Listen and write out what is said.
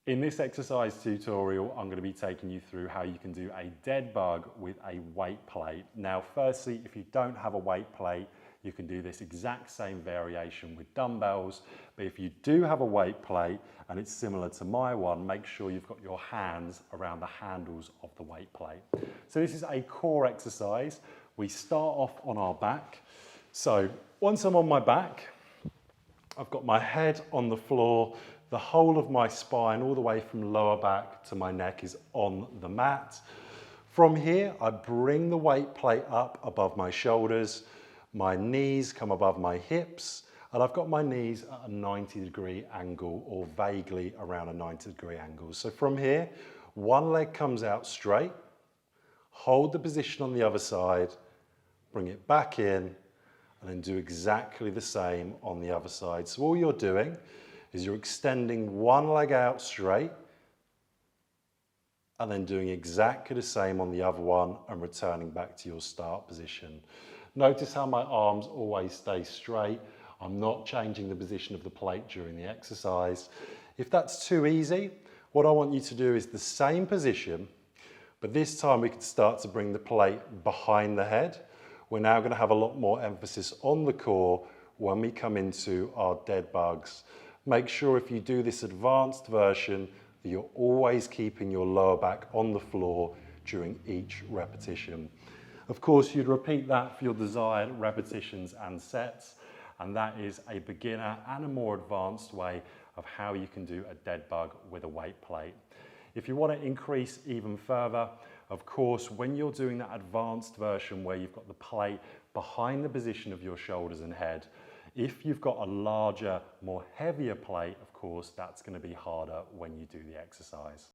In this exercise tutorial, I'm going to be taking you through how you can do a dead bug with a weight plate. Now, firstly, if you don't have a weight plate, you can do this exact same variation with dumbbells. But if you do have a weight plate and it's similar to my one, make sure you've got your hands around the handles of the weight plate. So this is a core exercise. We start off on our back. So once I'm on my back, I've got my head on the floor. The whole of my spine, all the way from lower back to my neck, is on the mat. From here, I bring the weight plate up above my shoulders. My knees come above my hips, and I've got my knees at a 90-degree angle, or vaguely around a 90-degree angle. So from here, one leg comes out straight, hold the position on the other side, bring it back in, and then do exactly the same on the other side. So all you're doing is you're extending one leg out straight and then doing exactly the same on the other one and returning back to your start position. Notice how my arms always stay straight. I'm not changing the position of the plate during the exercise. If that's too easy, what I want you to do is the same position, but this time we can start to bring the plate behind the head. We're now going to have a lot more emphasis on the core when we come into our dead bugs. Make sure if you do this advanced version that you're always keeping your lower back on the floor during each repetition. Of course, you'd repeat that for your desired repetitions and sets, and that is a beginner and a more advanced way of how you can do a dead bug with a weight plate. If you want to increase even further, of course, when you're doing that advanced version where you've got the plate behind the position of your shoulders and head, if you've got a larger, more heavier plate, of course, that's going to be harder when you do the exercise.